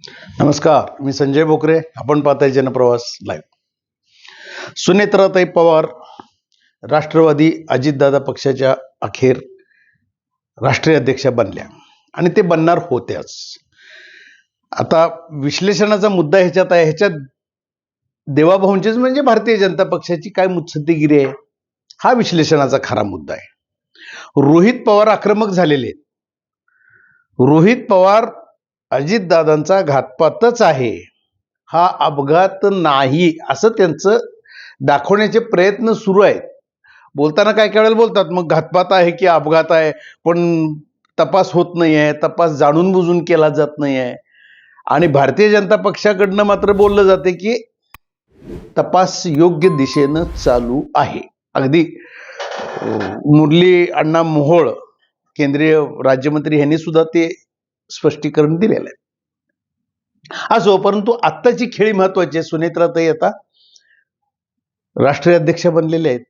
नमस्कार, मी संजय बोकरे. आपण पाहताय जनप्रवास लाईव्ह. सुनेत्राताई पवार राष्ट्रवादी अजितदादा पक्षाच्या अखेर राष्ट्रीय अध्यक्षा बनल्या आणि ते बनणार होत्याच. आता विश्लेषणाचा मुद्दा ह्याच्यात आहे, ह्याच्यात देवाभाऊंचीच म्हणजे भारतीय जनता पक्षाची काय मुत्सद्देगिरी आहे, हा विश्लेषणाचा खरा मुद्दा आहे. रोहित पवार आक्रमक झालेले आहेत. रोहित पवार अजितदादांचा घातपातच आहे, हा अपघात नाही असं त्यांचं दाखवण्याचे प्रयत्न सुरू आहेत. बोलताना काय काय वेळेला बोलतात मग घातपात आहे की अपघात आहे, पण तपास होत नाही आहे, तपास जाणून बुजून केला जात नाही आहे. आणि भारतीय जनता पक्षाकडनं मात्र बोललं जाते की तपास योग्य दिशेनं चालू आहे. अगदी मुरली अण्णा मोहोळ केंद्रीय राज्यमंत्री यांनी सुद्धा ते स्पष्टीकरण दिलेलं आहे. असो, परंतु आत्ताची खेळी महत्वाची आहे. सुनेत्राताई आता राष्ट्रीय अध्यक्ष बनलेले आहेत.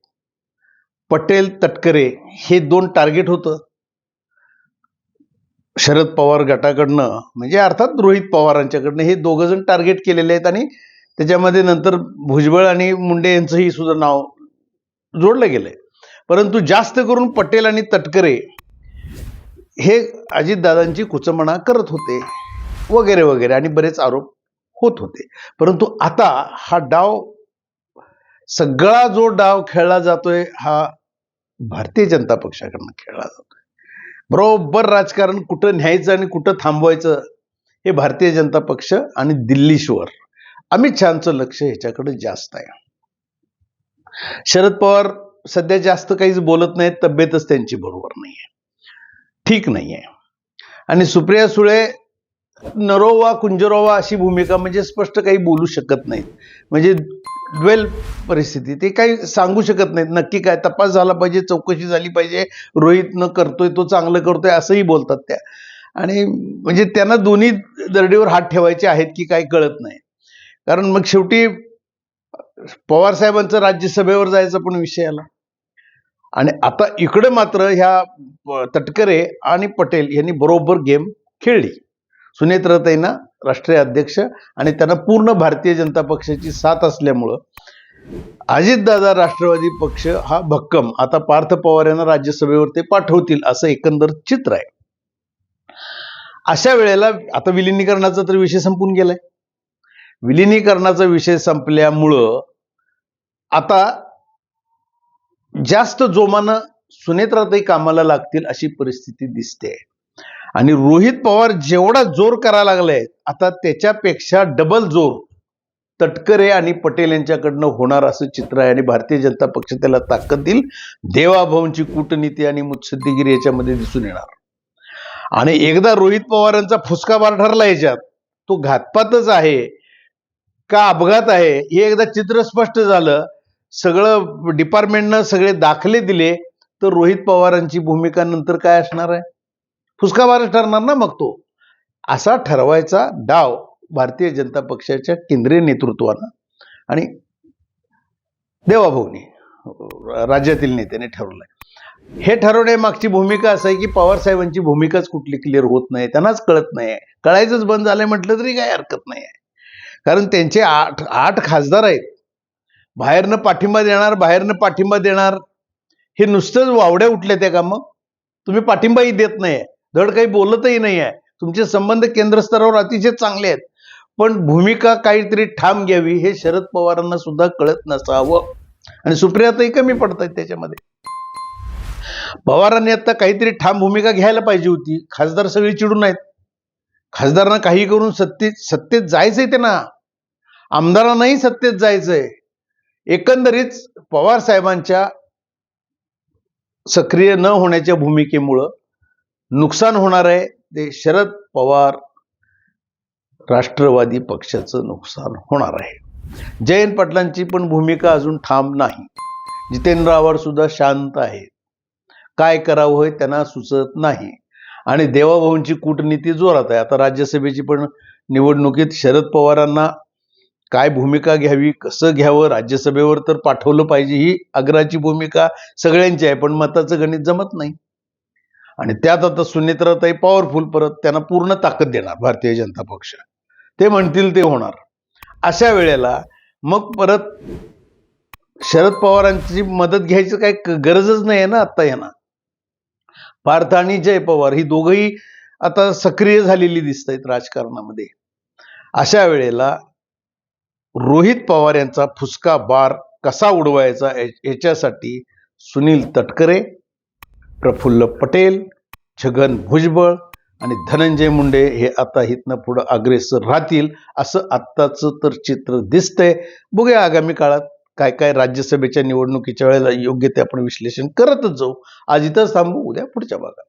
पटेल तटकरे हे दोन टार्गेट होतं शरद पवार गटाकडनं, म्हणजे अर्थात रोहित पवारांच्याकडनं. हे दोघ जण टार्गेट केलेले आहेत आणि त्याच्यामध्ये नंतर भुजबळ आणि मुंडे यांचंही सुद्धा नाव जोडलं गेलंय. परंतु जास्त करून पटेल आणि तटकरे हे अजितदादांची कुचंबणा करत होते वगैरे वगैरे आणि बरेच आरोप होत होते. परंतु आता हा डाव, सगळा जो डाव खेळला जातोय हा भारतीय जनता पक्षाकडनं खेळला जातोय. बरोबर राजकारण कुठं न्यायचं आणि कुठं थांबवायचं हे भारतीय जनता पक्ष आणि दिल्लीश्वर अमित शहाचं लक्ष ह्याच्याकडे जास्त आहे. शरद पवार सध्या जास्त काहीच बोलत नाहीत, तब्येतच त्यांची बरोबर नाहीये, ठीक नाहीये. आणि सुप्रिया सुळे नरोवा कुंजरोवा अशी भूमिका, म्हणजे स्पष्ट काही बोलू शकत नाहीत, म्हणजे ड्वेल परिस्थिती, ते काही सांगू शकत नाहीत नक्की काय. तपास झाला पाहिजे, चौकशी झाली पाहिजे, रोहित न करतोय तो चांगलं करतोय असंही बोलतात त्या. आणि म्हणजे त्यांना दोन्ही दरडीवर हात ठेवायचे आहेत की काय कळत नाही. कारण मग शेवटी पवार साहेबांचं राज्यसभेवर जायचा पण विषय आला. आणि आता इकडे मात्र ह्या तटकरे आणि पटेल यांनी बरोबर गेम खेळली. सुनेत्राताईंना राष्ट्रीय अध्यक्ष आणि त्यांना पूर्ण भारतीय जनता पक्षाची साथ असल्यामुळं अजितदादा राष्ट्रवादी पक्ष हा भक्कम. आता पार्थ पवार यांना राज्यसभेवर ते पाठवतील असं एकंदर चित्र आहे. अशा वेळेला आता विलिनीकरणाचा तर विषय संपून गेलाय. विलिनीकरणाचा विषय संपल्यामुळं आता जास्त जोमानं सुनेत्राताई कामाला लागतील अशी परिस्थिती दिसते. आणि रोहित पवार जेवढा जोर करायला लागलाय आता त्याच्यापेक्षा डबल जोर तटकरे आणि पटेल यांच्याकडनं होणार असं चित्र आहे. आणि भारतीय जनता पक्ष त्याला ताकद देईल. देवाभाऊंची कूटनीती आणि मुत्सद्देगिरी याच्यामध्ये दिसून येणार. आणि एकदा रोहित पवारांचा फुसका बार ठरला याच्यात, तो घातपातच आहे का अपघात आहे हे एकदा चित्र स्पष्ट झालं, सगळं डिपार्टमेंटनं सगळे दाखले दिले, तर रोहित पवारांची भूमिका नंतर काय असणार आहे, फुसकाबार ठरणार ना. मग तो असा ठरवायचा डाव भारतीय जनता पक्षाच्या केंद्रीय नेतृत्वानं आणि देवाभाऊनी राज्यातील नेत्याने ठरवलंय. हे ठरवण्यामागची भूमिका असं आहे की पवार साहेबांची भूमिकाच कुठली क्लिअर होत नाही, त्यांनाच कळत नाही. कळायचंच बंद झालंय म्हटलं तरी काही हरकत नाही आहे. कारण त्यांचे आठ खासदार आहेत. बाहेरनं पाठिंबा देणार हे नुसतंच वावड्या उठल्या त्या का? मग तुम्ही पाठिंबाही देत नाहीये, धड काही बोलतही नाही आहे. तुमचे संबंध केंद्र स्तरावर अतिशय चांगले आहेत, पण भूमिका काहीतरी ठाम घ्यावी हे शरद पवारांना सुद्धा कळत नसावं. आणि सुप्रियाताई कमी पडतात त्याच्यामध्ये. पवारांनी आता काहीतरी ठाम भूमिका घ्यायला पाहिजे होती. खासदार सगळी चिडून आहेत. खासदारांना काही करून सत्तेत जायचंय, त्यांना आमदारांनाही सत्तेत जायचंय. एकंदरीत पवार साहेबांच्या सक्रिय न होण्याच्या भूमिकेमुळं नुकसान होणार आहे. ते शरद पवार राष्ट्रवादी पक्षाचं नुकसान होणार आहे. जयंत पाटलांची पण भूमिका अजून ठाम नाही. जितेंद्र आव्हाड सुद्धा शांत आहेत. काय करावं हे त्यांना सुचत नाही. आणि देवाभाऊंची कूटनीती जोरात आहे. आता राज्यसभेची पण निवडणुकीत शरद पवारांना काय भूमिका घ्यावी, कसं घ्यावं, राज्यसभेवर तर पाठवलं पाहिजे ही आग्रहाची भूमिका सगळ्यांची आहे, पण मताचं गणित जमत नाही. आणि त्यात आता सुनेत्राताई पॉवरफुल, परत त्यांना पूर्ण ताकद देणार भारतीय जनता पक्ष. ते म्हणतील ते होणार. अशा वेळेला मग परत शरद पवारांची मदत घ्यायची काही गरजच नाही आहे ना आता यांना. पार्थ आणि जय पवार ही दोघंही आता सक्रिय झालेली दिसत आहेत राजकारणामध्ये. अशा वेळेला रोहित पवार यांचा फुसका बार कसा उडवायचा याच्यासाठी सुनील तटकरे, प्रफुल्ल पटेल, छगन भुजबळ आणि धनंजय मुंडे हे आता इथनं पुढं अग्रेसर राहतील असं आत्ताचं तर चित्र दिसतंय. बघूया आगामी काळात काय काय राज्यसभेच्या निवडणुकीच्या वेळेला योग्य ते आपण विश्लेषण करतच जाऊ. आज इथंच थांबू, उद्या पुढच्या भागात.